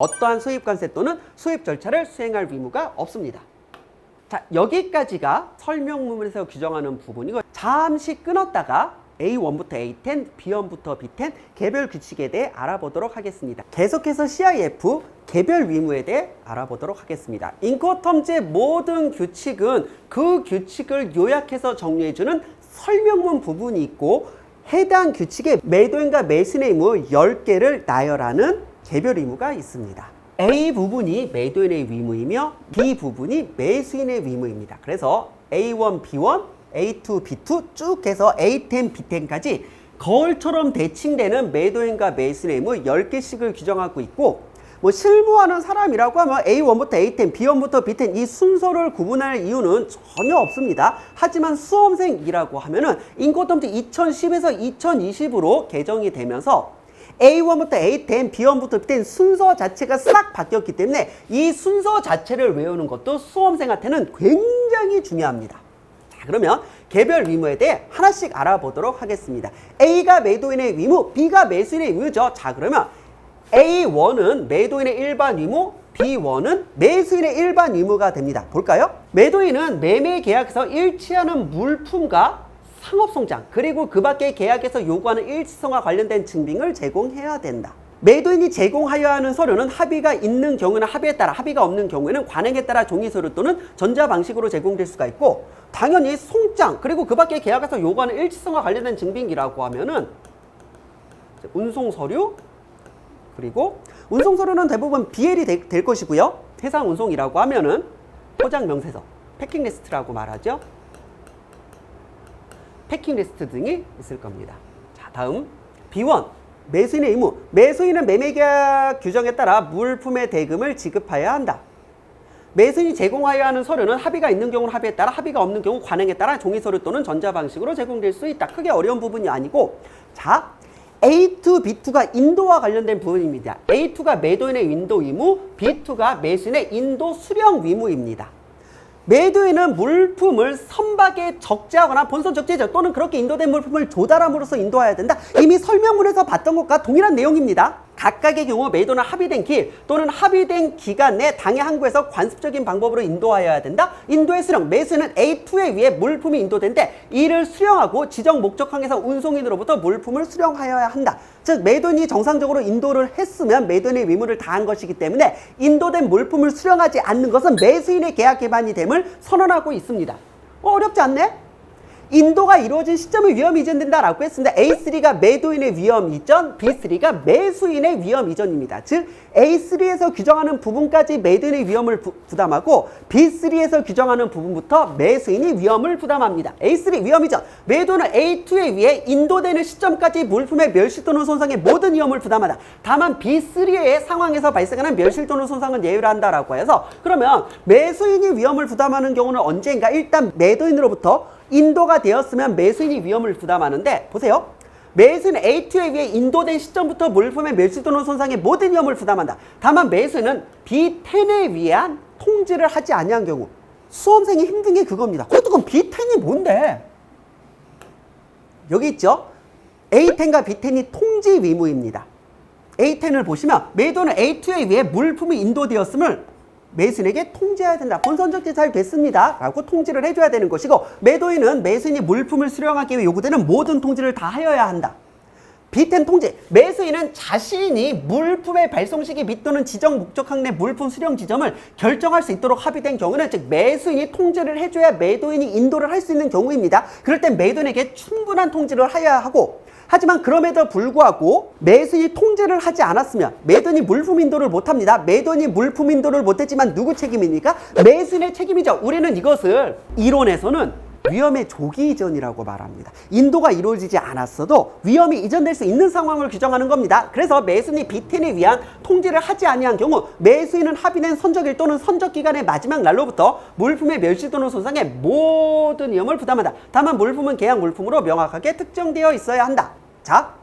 어떠한 수입관세 또는 수입 절차를 수행할 의무가 없습니다. 자, 여기까지가 설명문에서 규정하는 부분이고, 잠시 끊었다가 A1부터 A10, B1부터 B10 개별 규칙에 대해 알아보도록 하겠습니다. 계속해서 CIF 개별 의무에 대해 알아보도록 하겠습니다. 인코텀즈의 모든 규칙은 그 규칙을 요약해서 정리해주는 설명문 부분이 있고, 해당 규칙의 매도인과 매수인의 의무 10개를 나열하는 개별 의무가 있습니다. A 부분이 매도인의 의무이며 B 부분이 매수인의 의무입니다. 그래서 A1, B1, A2, B2 쭉 해서 A10, B10까지 거울처럼 대칭되는 매도인과 매수인의 의무 10개씩을 규정하고 있고, 뭐 실무하는 사람이라고 하면 A1부터 A10, B1부터 B10 이 순서를 구분할 이유는 전혀 없습니다. 하지만 수험생이라고 하면은 인코텀즈 2010에서 2020으로 개정이 되면서 A1부터 A10, B1부터 B10 순서 자체가 싹 바뀌었기 때문에 이 순서 자체를 외우는 것도 수험생한테는 굉장히 중요합니다. 자, 그러면 개별 의무에 대해 하나씩 알아보도록 하겠습니다. A가 매도인의 의무, B가 매수인의 의무죠. 자, 그러면 A1은 매도인의 일반 의무, B1은 매수인의 일반 의무가 됩니다. 볼까요? 매도인은 매매 계약에서 일치하는 물품과 상업송장, 그리고 그 밖의 계약에서 요구하는 일치성과 관련된 증빙을 제공해야 된다. 매도인이 제공하여야 하는 서류는 합의가 있는 경우는 합의에 따라, 합의가 없는 경우에는 관행에 따라 종이서류 또는 전자방식으로 제공될 수가 있고, 당연히 송장, 그리고 그 밖의 계약에서 요구하는 일치성과 관련된 증빙이라고 하면은 운송서류, 그리고 운송서류는 대부분 BL이 될 것이고요. 해상 운송이라고 하면은 포장 명세서, 패킹 리스트라고 말하죠. 패킹 리스트 등이 있을 겁니다. 자, 다음 B1 매수인의 의무. 매수인은 매매계약 규정에 따라 물품의 대금을 지급하여야 한다. 매수인이 제공하여야 하는 서류는 합의가 있는 경우는 합의에 따라, 합의가 없는 경우 관행에 따라 종이서류 또는 전자방식으로 제공될 수 있다. 크게 어려운 부분이 아니고, 자, A2, B2가 인도와 관련된 부분입니다. A2가 매도인의 인도 의무, B2가 매수인의 인도 수령 의무입니다. 매도인은 물품을 선박에 적재하거나 본선 적재죠, 또는 그렇게 인도된 물품을 조달함으로써 인도해야 된다. 이미 설명문에서 봤던 것과 동일한 내용입니다. 각각의 경우 매도는 합의된 길 또는 합의된 기간 내 당해 항구에서 관습적인 방법으로 인도하여야 된다. 인도의 수령, 매수인은 A2에 의해 물품이 인도된데 이를 수령하고 지정 목적항에서 운송인으로부터 물품을 수령하여야 한다. 즉 매도인이 정상적으로 인도를 했으면 매도인의 의무를 다한 것이기 때문에 인도된 물품을 수령하지 않는 것은 매수인의 계약 위반이 됨을 선언하고 있습니다. 어렵지 않네? 인도가 이루어진 시점의 위험 이전된다라고 했습니다. A3가 매도인의 위험 이전, B3가 매수인의 위험 이전입니다. 즉 A3에서 규정하는 부분까지 매도인의 위험을 부담하고 B3에서 규정하는 부분부터 매수인이 위험을 부담합니다. A3 위험 이전, 매도는 A2에 의해 인도되는 시점까지 물품의 멸실 또는 손상의 모든 위험을 부담하다. 다만 B3의 상황에서 발생하는 멸실 또는 손상은 예외한다라고 해서, 그러면 매수인이 위험을 부담하는 경우는 언제인가? 일단 매도인으로부터 인도가 되었으면 매수인이 위험을 부담하는데, 보세요. 매수인은 A2에 의해 인도된 시점부터 물품의 멸실 또는 손상의 모든 위험을 부담한다. 다만 매수인은 B10에 의한 통지를 하지 아니한 경우. 수험생이 힘든 게 그겁니다. 그럼 B10이 뭔데? 여기 있죠? A10과 B10이 통지 의무입니다. A10을 보시면 매도는 A2에 의해 물품이 인도되었음을 매수인에게 통지해야 된다. 본선 적재 잘 됐습니다 라고 통지를 해줘야 되는 것이고, 매도인은 매수인이 물품을 수령하기 위해 요구되는 모든 통지를 다 하여야 한다. B10 통지, 매수인은 자신이 물품의 발송 시기 및 또는 지정 목적항 내 물품 수령 지점을 결정할 수 있도록 합의된 경우는, 즉 매수인이 통지를 해줘야 매도인이 인도를 할 수 있는 경우입니다. 그럴 땐 매도인에게 충분한 통지를 하여야 하고, 하지만 그럼에도 불구하고 매수인이 통지를 하지 않았으면 매도인이 물품 인도를 못합니다. 매도인이 물품 인도를 못했지만 누구 책임입니까? 매수인의 책임이죠. 우리는 이것을 이론에서는 위험의 조기 이전이라고 말합니다. 인도가 이루어지지 않았어도 위험이 이전될 수 있는 상황을 규정하는 겁니다. 그래서 매수인이 B10에 의한 통지를 하지 아니한 경우 매수인은 합의된 선적일 또는 선적기간의 마지막 날로부터 물품의 멸실 또는 손상의 모든 위험을 부담한다. 다만 물품은 계약 물품으로 명확하게 특정되어 있어야 한다. 자,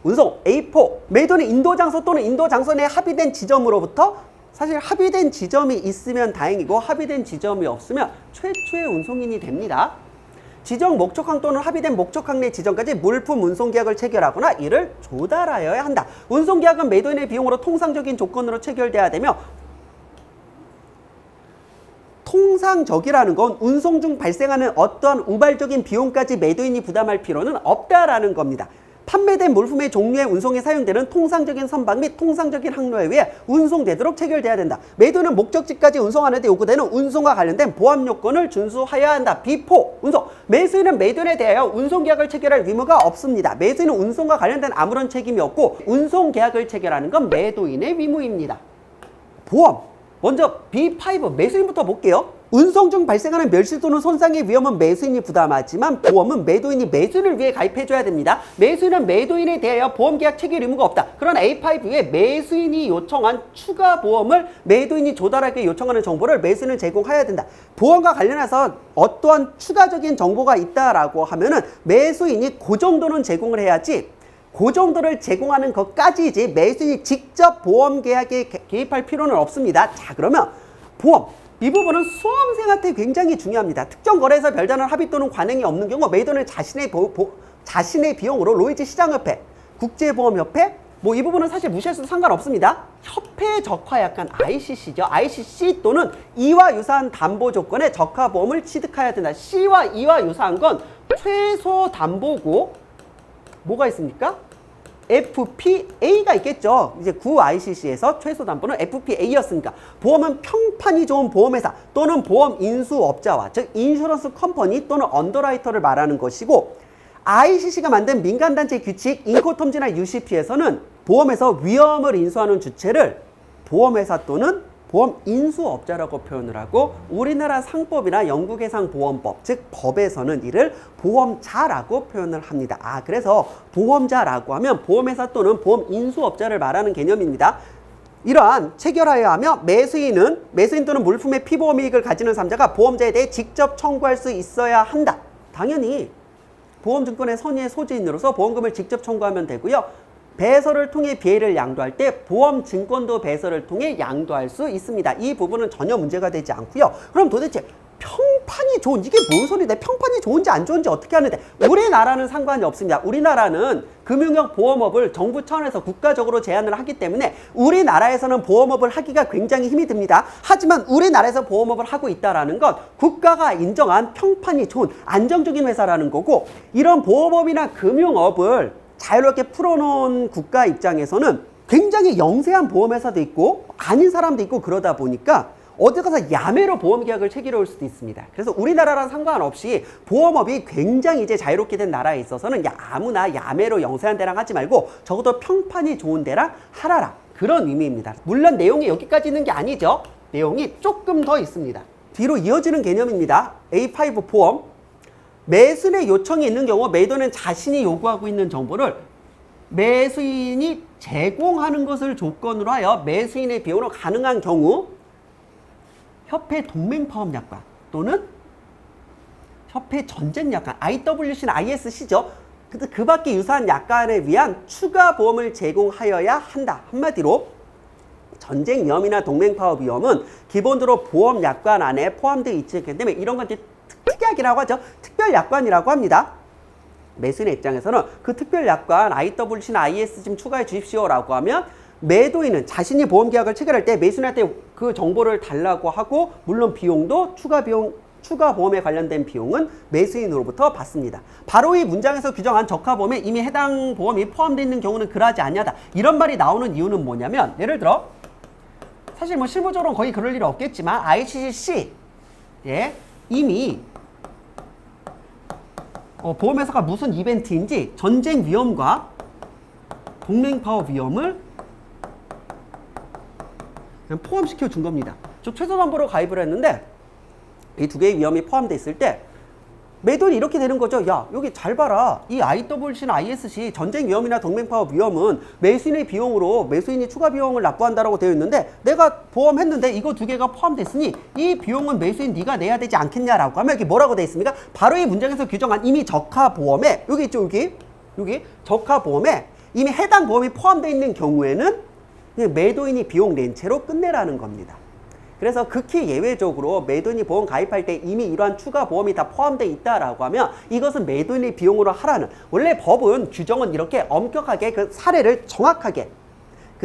운송 A4, 매도는 인도장소 또는 인도장소 내 합의된 지점으로부터, 사실 합의된 지점이 있으면 다행이고 합의된 지점이 없으면 최초의 운송인이 됩니다. 지정 목적항 또는 합의된 목적항 내 지정까지 물품 운송계약을 체결하거나 이를 조달하여야 한다. 운송계약은 매도인의 비용으로 통상적인 조건으로 체결돼야 되며 통상적이라는 건 운송 중 발생하는 어떠한 우발적인 비용까지 매도인이 부담할 필요는 없다라는 겁니다. 판매된 물품의 종류의 운송에 사용되는 통상적인 선박 및 통상적인 항로에 의해 운송되도록 체결돼야 된다. 매도는 목적지까지 운송하는 데 요구되는 운송과 관련된 보안 요건을 준수하여야 한다. 비포 운송. 매수인은 매도인에 대하여 운송계약을 체결할 의무가 없습니다. 매수인은 운송과 관련된 아무런 책임이 없고 운송계약을 체결하는 건 매도인의 의무입니다. 보험. 먼저 B5 매수인부터 볼게요. 운송 중 발생하는 멸실 또는 손상의 위험은 매수인이 부담하지만 보험은 매도인이 매수인을 위해 가입해줘야 됩니다. 매수인은 매도인에 대하여 보험계약 체결 의무가 없다. 그런 A5에 매수인이 요청한 추가 보험을 매도인이 조달하기 요청하는 정보를 매수인은 제공해야 된다. 보험과 관련해서 어떠한 추가적인 정보가 있다라고 하면은 매수인이 그 정도는 제공을 해야지 그 정도를 제공하는 것까지지 매수인이 직접 보험계약에 개입할 필요는 없습니다. 자, 그러면 보험. 이 부분은 수험생한테 굉장히 중요합니다. 특정 거래에서 별다른 합의 또는 관행이 없는 경우 매도인은 자신의 비용으로 로이즈 시장협회, 국제보험협회 뭐 이 부분은 사실 무시해서도 상관없습니다. 협회 적화 약관 ICC죠. ICC 또는 이와 유사한 담보 조건의 적화보험을 취득해야 된다. C와 E와 유사한 건 최소 담보고 뭐가 있습니까? FPA가 있겠죠. 이제 구 ICC에서 최소 담보는 FPA였으니까 보험은 평판이 좋은 보험회사 또는 보험 인수업자와 즉 인슈런스 컴퍼니 또는 언더라이터를 말하는 것이고 ICC가 만든 민간단체 규칙 인코텀지나 UCP에서는 보험에서 위험을 인수하는 주체를 보험회사 또는 보험 인수업자라고 표현을 하고 우리나라 상법이나 영국 해상보험법 즉 법에서는 이를 보험자라고 표현을 합니다. 그래서 보험자라고 하면 보험회사 또는 보험 인수업자를 말하는 개념입니다. 이러한 체결하여야 하며 매수인 또는 물품의 피보험 이익을 가지는 3자가 보험자에 대해 직접 청구할 수 있어야 한다. 당연히 보험증권의 선의의 소지인으로서 보험금을 직접 청구하면 되고요. 배설을 통해 피해를 양도할 때 보험증권도 배설을 통해 양도할 수 있습니다. 이 부분은 전혀 문제가 되지 않고요. 그럼 도대체 평판이 좋은 이게 뭔 소리인데 평판이 좋은지 안 좋은지 어떻게 하는데 우리나라는 상관이 없습니다. 우리나라는 금융형 보험업을 정부 차원에서 국가적으로 제한을 하기 때문에 우리나라에서는 보험업을 하기가 굉장히 힘이 듭니다. 하지만 우리나라에서 보험업을 하고 있다는 건 국가가 인정한 평판이 좋은 안정적인 회사라는 거고 이런 보험업이나 금융업을 자유롭게 풀어놓은 국가 입장에서는 굉장히 영세한 보험회사도 있고 아닌 사람도 있고 그러다 보니까 어디 가서 야매로 보험계약을 체결해 올 수도 있습니다. 그래서 우리나라랑 상관없이 보험업이 굉장히 이제 자유롭게 된 나라에 있어서는 아무나 야매로 영세한 데랑 하지 말고 적어도 평판이 좋은 데랑 하라라 그런 의미입니다. 물론 내용이 여기까지 있는 게 아니죠. 내용이 조금 더 있습니다. 뒤로 이어지는 개념입니다. A5 보험 매수인의 요청이 있는 경우 매도인은 자신이 요구하고 있는 정보를 매수인이 제공하는 것을 조건으로 하여 매수인의 비용으로 가능한 경우 협회 동맹파업약관 또는 협회 전쟁약관 IWC는 ISC죠. 그 밖에 유사한 약관에 위한 추가 보험을 제공하여야 한다. 한마디로 전쟁 위험이나 동맹파업 위험은 기본적으로 보험 약관 안에 포함되어 있기 때문에 이런 건 이제 특약이라고 하죠. 특별 약관이라고 합니다. 매수인의 입장에서는 그 특별 약관 IWC나 IS 좀 추가해 주십시오라고 하면 매도인은 자신이 보험계약을 체결할 때 매수인한테 그 정보를 달라고 하고 물론 비용도 추가 보험에 관련된 비용은 매수인으로부터 받습니다. 바로 이 문장에서 규정한 적하보험에 이미 해당 보험이 포함되어 있는 경우는 그러하지 아니하다. 이런 말이 나오는 이유는 뭐냐면 예를 들어 사실 뭐 실무적으로는 거의 그럴 일은 없겠지만 ICC 이미 보험회사가 무슨 이벤트인지 전쟁 위험과 동맹파업 위험을 그냥 포함시켜 준 겁니다. 즉 최소담보로 가입을 했는데 이 두 개의 위험이 포함되어 있을 때 매도인이 이렇게 되는 거죠. 야 여기 잘 봐라. 이 IWC나 ISC 전쟁 위험이나 동맹파업 위험은 매수인의 비용으로 매수인이 추가 비용을 납부한다라고 되어 있는데 내가 보험했는데 이거 두 개가 포함됐으니 이 비용은 매수인 네가 내야 되지 않겠냐라고 하면 여기 뭐라고 되어 있습니까? 바로 이 문장에서 규정한 이미 적하보험에 여기 있죠. 여기 적하보험에 이미 해당 보험이 포함되어 있는 경우에는 매도인이 비용 낸 채로 끝내라는 겁니다. 그래서 극히 예외적으로 매도인이 보험 가입할 때 이미 이러한 추가 보험이 다 포함되어 있다라고 하면 이것은 매도인의 비용으로 하라는, 원래 법은 규정은 이렇게 엄격하게 그 사례를 정확하게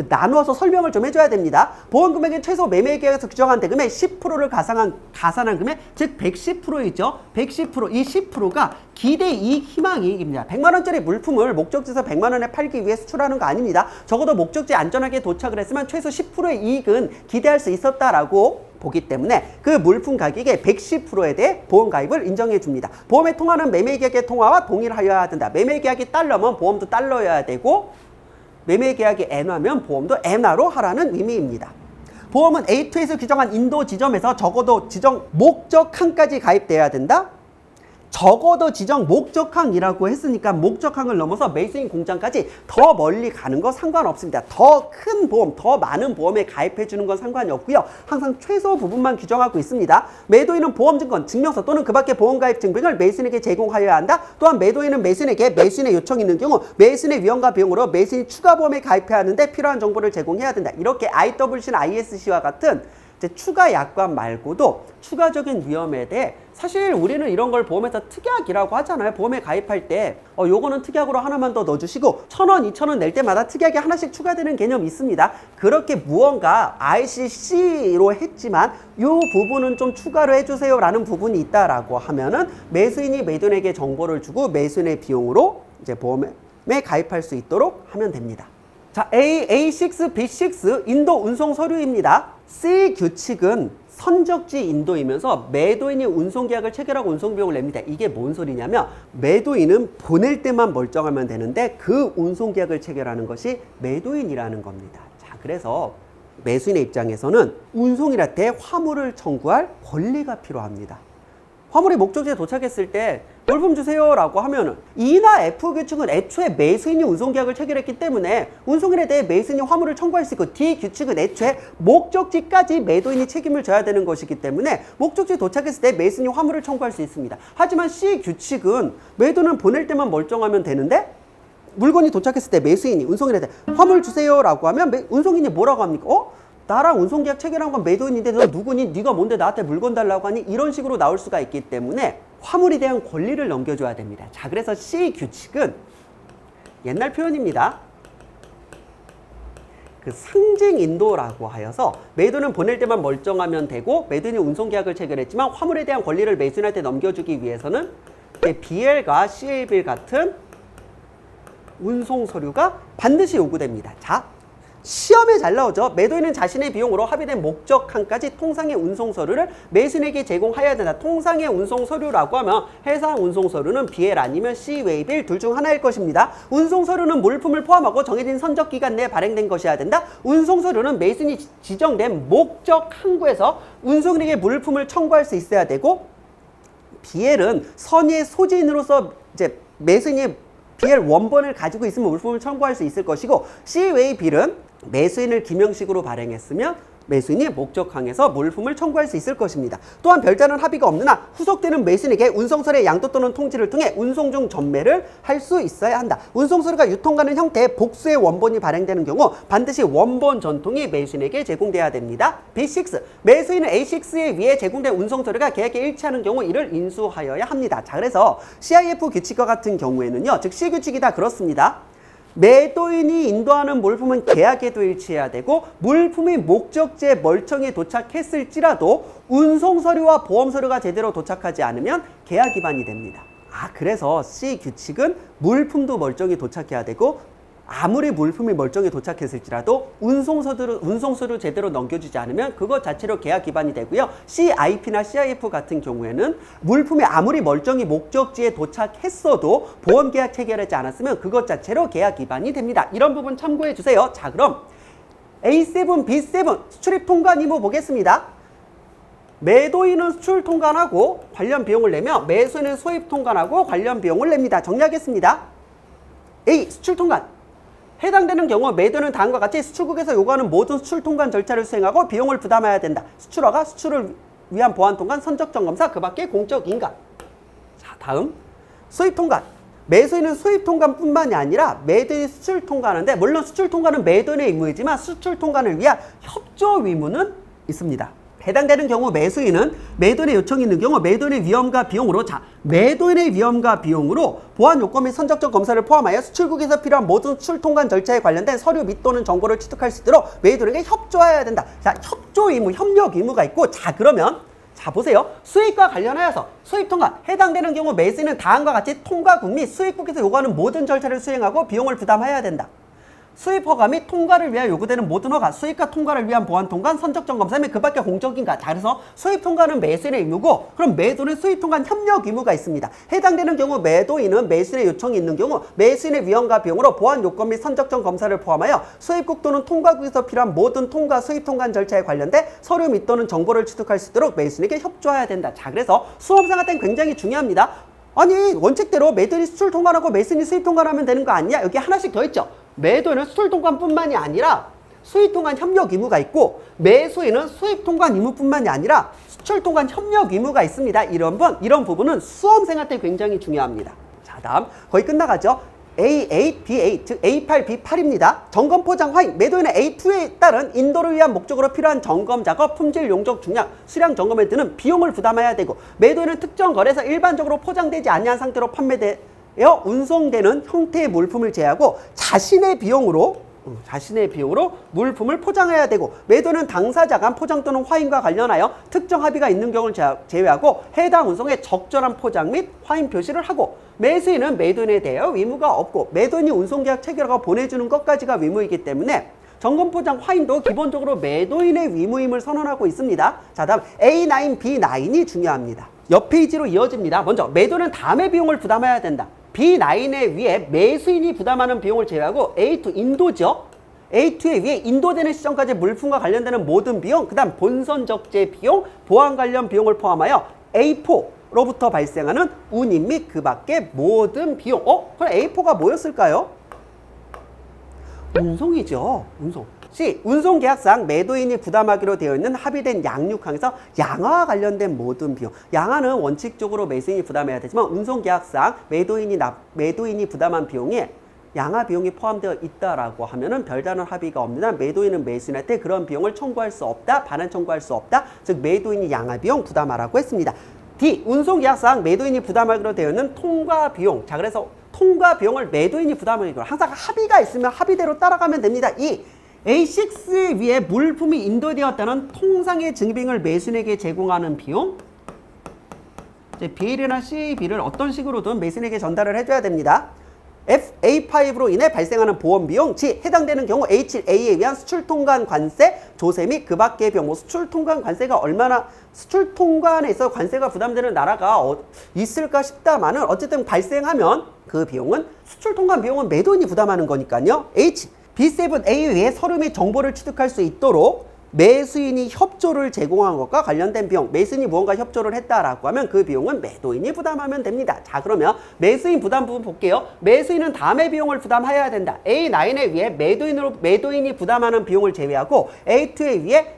나누어서 설명을 좀 해줘야 됩니다. 보험 금액은 최소 매매 계약에서 규정한 대금의 10%를 가산한 금액, 즉 110%이죠. 110%, 이 10%가 기대 이익 희망 이익입니다. 100만 원짜리 물품을 목적지에서 100만 원에 팔기 위해 수출하는 거 아닙니다. 적어도 목적지에 안전하게 도착을 했으면 최소 10%의 이익은 기대할 수 있었다라고 보기 때문에 그 물품 가격의 110%에 대해 보험 가입을 인정해 줍니다. 보험에 통화는 매매 계약의 통화와 동일하여야 된다. 매매 계약이 달러면 보험도 달러여야 되고, 매매 계약이 엔화면 보험도 엔화로 하라는 의미입니다. 보험은 A2에서 규정한 인도 지점에서 적어도 지정 목적항까지 가입돼야 된다. 적어도 지정 목적항이라고 했으니까 목적항을 넘어서 매수인 공장까지 더 멀리 가는 거 상관없습니다. 더 큰 보험, 더 많은 보험에 가입해 주는 건 상관이 없고요. 항상 최소 부분만 규정하고 있습니다. 매도인은 보험증권, 증명서 또는 그 밖의 보험가입 증빙을 매수인에게 제공하여야 한다. 또한 매도인은 매수인에게 매수인의 요청이 있는 경우 매수인의 위험과 비용으로 매수인이 추가 보험에 가입해야 하는데 필요한 정보를 제공해야 된다. 이렇게 IWC나 ISC와 같은 추가 약관 말고도 추가적인 위험에 대해, 사실 우리는 이런 걸 보험에서 특약이라고 하잖아요. 보험에 가입할 때 요거는 특약으로 하나만 더 넣어주시고 1,000원, 2,000원 낼 때마다 특약이 하나씩 추가되는 개념이 있습니다. 그렇게 무언가 ICC로 했지만 이 부분은 좀 추가로 해주세요 라는 부분이 있다라고 하면은 매수인이 매도인에게 정보를 주고 매수인의 비용으로 이제 보험에 가입할 수 있도록 하면 됩니다. 자, A6, B6 인도 운송 서류입니다. C 규칙은 선적지 인도이면서 매도인이 운송계약을 체결하고 운송비용을 냅니다. 이게 뭔 소리냐면 매도인은 보낼 때만 멀쩡하면 되는데 그 운송계약을 체결하는 것이 매도인이라는 겁니다. 자, 그래서 매수인의 입장에서는 운송인한테 때 화물을 청구할 권리가 필요합니다. 화물이 목적지에 도착했을 때 물품 주세요 라고 하면은 E나 F 규칙은 애초에 매수인이 운송계약을 체결했기 때문에 운송인에 대해 매수인이 화물을 청구할 수 있고, D 규칙은 애초에 목적지까지 매도인이 책임을 져야 되는 것이기 때문에 목적지에 도착했을 때 매수인이 화물을 청구할 수 있습니다. 하지만 C 규칙은 매도는 보낼 때만 멀쩡하면 되는데 물건이 도착했을 때 매수인이 운송인한테 화물 주세요 라고 하면 운송인이 뭐라고 합니까? 나랑 운송계약 체결한 건 매도인인데 너 누구니? 네가 뭔데 나한테 물건 달라고 하니? 이런 식으로 나올 수가 있기 때문에 화물에 대한 권리를 넘겨줘야 됩니다. 자, 그래서 C 규칙은 옛날 표현입니다. 그 상징 인도라고 하여서 매도는 보낼 때만 멀쩡하면 되고 매도인이 운송계약을 체결했지만 화물에 대한 권리를 매수인한테 넘겨주기 위해서는 BL과 CAB 같은 운송 서류가 반드시 요구됩니다. 자, 시험에 잘 나오죠. 매도인은 자신의 비용으로 합의된 목적항까지 통상의 운송서류를 매수인에게 제공해야 된다. 통상의 운송서류라고 하면 해상 운송서류는 BL 아니면 C-웨이빌 둘 중 하나일 것입니다. 운송서류는 물품을 포함하고 정해진 선적기간 내에 발행된 것이어야 된다. 운송서류는 매수인이 지정된 목적 항구에서 운송인에게 물품을 청구할 수 있어야 되고, BL은 선의의 소지인으로서 이제 매수인이 BL 원본을 가지고 있으면 물품을 청구할 수 있을 것이고, C-웨이빌은 매수인을 기명식으로 발행했으면 매수인이 목적항에서 물품을 청구할 수 있을 것입니다. 또한 별다른 합의가 없는 한 후속되는 매수인에게 운송서류의 양도 또는 통지를 통해 운송 중 전매를 할 수 있어야 한다. 운송서류가 유통가는 형태의 복수의 원본이 발행되는 경우 반드시 원본 전통이 매수인에게 제공돼야 됩니다. B6. 매수인은 A6에 의해 제공된 운송서류가 계약에 일치하는 경우 이를 인수하여야 합니다. 자, 그래서 CIF 규칙과 같은 경우에는요, 즉 C 규칙이 다 그렇습니다. 매도인이 인도하는 물품은 계약에도 일치해야 되고 물품이 목적지에 멀쩡히 도착했을지라도 운송서류와 보험서류가 제대로 도착하지 않으면 계약 위반이 됩니다. 그래서 C 규칙은 물품도 멀쩡히 도착해야 되고 아무리 물품이 멀쩡히 도착했을지라도 운송서류 제대로 넘겨주지 않으면 그것 자체로 계약 위반이 되고요. CIP나 CIF 같은 경우에는 물품이 아무리 멀쩡히 목적지에 도착했어도 보험계약 체결하지 않았으면 그것 자체로 계약 위반이 됩니다. 이런 부분 참고해 주세요. 자, 그럼 A7, B7 수출입 통관 의무 보겠습니다. 매도인은 수출 통관하고 관련 비용을 내며 매수인은 소입 통관하고 관련 비용을 냅니다. 정리하겠습니다. A. 수출 통관. 해당되는 경우 매도는 다음과 같이 수출국에서 요구하는 모든 수출 통관 절차를 수행하고 비용을 부담해야 된다. 수출화가 수출을 위한 보안 통관, 선적 점검사, 그 밖에 공적 인감. 자, 다음 수입 통관. 매수인은 수입 통관뿐만이 아니라 매도인이 수출 통관하는데, 물론 수출 통관은 매도인의 의무이지만 수출 통관을 위한 협조 의무는 있습니다. 해당되는 경우 매수인은 매도인의 요청이 있는 경우 매도인의 위험과 비용으로 매도인의 위험과 비용으로 보안 요건 및 선적적 검사를 포함하여 수출국에서 필요한 모든 수출 통관 절차에 관련된 서류 및 또는 정보를 취득할 수 있도록 매도인에게 협조해야 된다. 자, 협조 의무, 협력 의무가 있고, 자, 그러면 자, 보세요. 수입과 관련하여서 수입 통관 해당되는 경우 매수인은 다음과 같이 통과국 및 수입국에서 요구하는 모든 절차를 수행하고 비용을 부담해야 된다. 수입 허가 및 통과를 위하여 요구되는 모든 허가, 수입과 통과를 위한 보안 통관, 선적점 검사 및 그 밖의 공적인가. 자, 그래서 수입 통과는 매수인의 의무고, 그럼 매도는 수입 통관 협력 의무가 있습니다. 해당되는 경우 매도인은 매수인의 요청이 있는 경우 매수인의 위험과 비용으로 보안 요건 및 선적점 검사를 포함하여 수입국 또는 통과국에서 필요한 모든 통과, 수입 통관 절차에 관련된 서류 및 또는 정보를 취득할 수 있도록 매수인에게 협조해야 된다. 자, 그래서 수험생할 땐 굉장히 중요합니다. 아니, 원칙대로 매도인이 수출 통관하고 매수인이 수입 통관하면 되는 거 아니야? 여기 하나씩 더 있죠. 매도인은 수출 통관뿐만이 아니라 수입 통관 협력 의무가 있고, 매수인은 수입 통관 의무뿐만이 아니라 수출 통관 협력 의무가 있습니다. 이런 부분은 수험생한테 굉장히 중요합니다. 자, 다음 거의 끝나가죠. A8, B8, 즉 A8, B8입니다. 점검 포장 확인. 매도인의 A2에 따른 인도를 위한 목적으로 필요한 점검 작업, 품질, 용적, 중량, 수량 점검에 드는 비용을 부담해야 되고, 매도인은 특정 거래에서 일반적으로 포장되지 아니한 상태로 판매되어 운송되는 형태의 물품을 제외하고 자신의 비용으로 물품을 포장해야 되고, 매도는 당사자 간 포장 또는 화인과 관련하여 특정 합의가 있는 경우를 제외하고 해당 운송에 적절한 포장 및 화인 표시를 하고, 매수인은 매도인에 대하여 의무가 없고, 매도인이 운송계약 체결하고 보내주는 것까지가 의무이기 때문에 점검 포장 화인도 기본적으로 매도인의 의무임을 선언하고 있습니다. 자, 다음 A9, B9이 중요합니다. 옆 페이지로 이어집니다. 먼저 매도는 다음의 비용을 부담해야 된다. B9에 위해 매수인이 부담하는 비용을 제외하고 A2 인도죠. A2에 위해 인도되는 시점까지 물품과 관련되는 모든 비용, 그 다음 본선 적재 비용, 보안 관련 비용을 포함하여 A4로부터 발생하는 운임 및 그 밖의 모든 비용. 그럼 A4가 뭐였을까요? 운송이죠. 운송. C. 운송계약상 매도인이 부담하기로 되어 있는 합의된 양육항에서 양화와 관련된 모든 비용. 양화는 원칙적으로 매수인이 부담해야 되지만 운송계약상 매도인이 부담한 비용에 양화 비용이 포함되어 있다라고 하면은 별다른 합의가 없느냐, 매도인은 매수인한테 그런 비용을 청구할 수 없다, 반환 청구할 수 없다. 즉 매도인이 양화 비용 부담하라고 했습니다. D. 운송계약상 매도인이 부담하기로 되어 있는 통과 비용. 자, 그래서 통과 비용을 매도인이 부담하기로, 항상 합의가 있으면 합의대로 따라가면 됩니다. E. A6 위에 물품이 인도되었다는 통상의 증빙을 매수인에게 제공하는 비용. B나 C, B를 어떤 식으로든 매수인에게 전달을 해줘야 됩니다. F, A5로 인해 발생하는 보험 비용. G, 해당되는 경우 H, A에 의한 수출 통관 관세, 조세 및 그 밖의 비용. 수출 통관 관세가 얼마나, 수출 통관에 있어 관세가 부담되는 나라가 있을까 싶다마는 어쨌든 발생하면 그 비용은, 수출 통관 비용은 매도인이 부담하는 거니까요. H, B7A에 의해 서류 및 정보를 취득할 수 있도록 매수인이 협조를 제공한 것과 관련된 비용. 매수인이 무언가 협조를 했다라고 하면 그 비용은 매도인이 부담하면 됩니다. 자, 그러면 매수인 부담 부분 볼게요. 매수인은 다음의 비용을 부담해야 된다. A9에 의해 매도인이 부담하는 비용을 제외하고 A2에 의해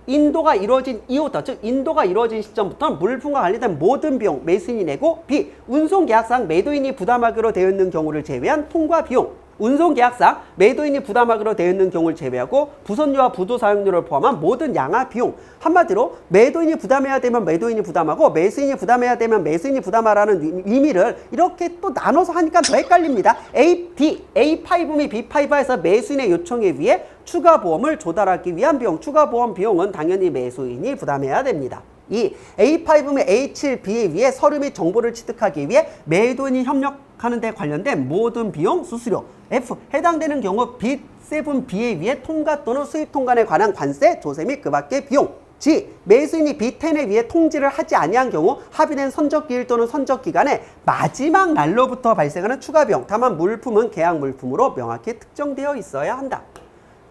인도가 이루어진 이후부터, 즉 인도가 이루어진 시점부터 물품과 관련된 모든 비용 매수인이 내고, B. 운송계약상 매도인이 부담하기로 되어 있는 경우를 제외한 통과 비용. 운송계약상 매도인이 부담하기로 되어 있는 경우를 제외하고 부선료와 부도 사용료를 포함한 모든 양화 비용. 한마디로 매도인이 부담해야 되면 매도인이 부담하고 매수인이 부담해야 되면 매수인이 부담하라는 의미를 이렇게 또 나눠서 하니까 더 헷갈립니다. A5 및 B5에서 매수인의 요청에 의해 추가 보험을 조달하기 위한 비용. 추가 보험 비용은 당연히 매수인이 부담해야 됩니다. 이 A5 및 A7, B에 의해 서류 및 정보를 취득하기 위해 매도인이 협력하는 데 관련된 모든 비용, 수수료. F, 해당되는 경우 B7B에 의해 통과 또는 수입 통관에 관한 관세, 조세 및 그 밖의 비용. G, 매수인이 B10에 의해 통지를 하지 아니한 경우 합의된 선적기일 또는 선적기간의 마지막 날로부터 발생하는 추가 비용. 다만 물품은 계약 물품으로 명확히 특정되어 있어야 한다.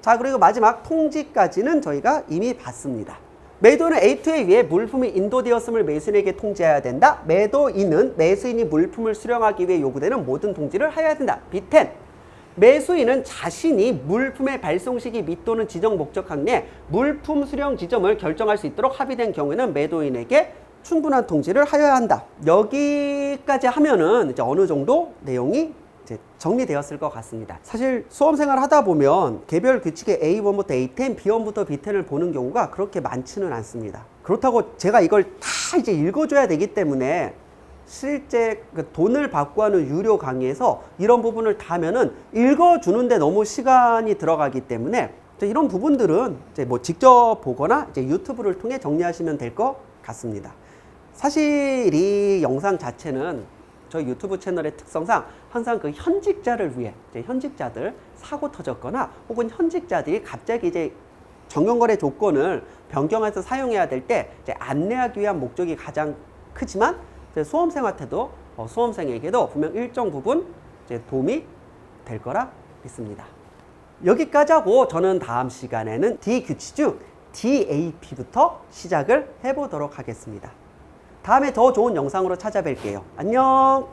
자, 그리고 마지막 통지까지는 저희가 이미 봤습니다. 매도인은 A2에 의해 물품이 인도되었음을 매수인에게 통지해야 된다. 매도인은 매수인이 물품을 수령하기 위해 요구되는 모든 통지를 해야 된다. B10. 매수인은 자신이 물품의 발송 시기 및 또는 지정 목적항 내 물품 수령 지점을 결정할 수 있도록 합의된 경우에는 매도인에게 충분한 통지를 하여야 한다. 여기까지 하면은 이제 어느 정도 내용이 이제 정리되었을 것 같습니다. 사실 수험 생활 하다 보면 개별 규칙의 A1부터 A10, B1부터 B10을 보는 경우가 그렇게 많지는 않습니다. 그렇다고 제가 이걸 다 이제 읽어줘야 되기 때문에 실제 그 돈을 받고 하는 유료 강의에서 이런 부분을 다 하면은 읽어주는데 너무 시간이 들어가기 때문에 이런 부분들은 이제 뭐 직접 보거나 이제 유튜브를 통해 정리하시면 될 것 같습니다. 사실 이 영상 자체는 저희 유튜브 채널의 특성상 항상 그 현직자를 위해 이제 현직자들 사고 터졌거나 혹은 현직자들이 갑자기 이제 정형거래 조건을 변경해서 사용해야 될 때 이제 안내하기 위한 목적이 가장 크지만 수험생한테도 수험생에게도 분명 일정 부분 이제 도움이 될 거라 믿습니다. 여기까지 하고 저는 다음 시간에는 D 규칙 중 DAP부터 시작을 해보도록 하겠습니다. 다음에 더 좋은 영상으로 찾아뵐게요. 안녕!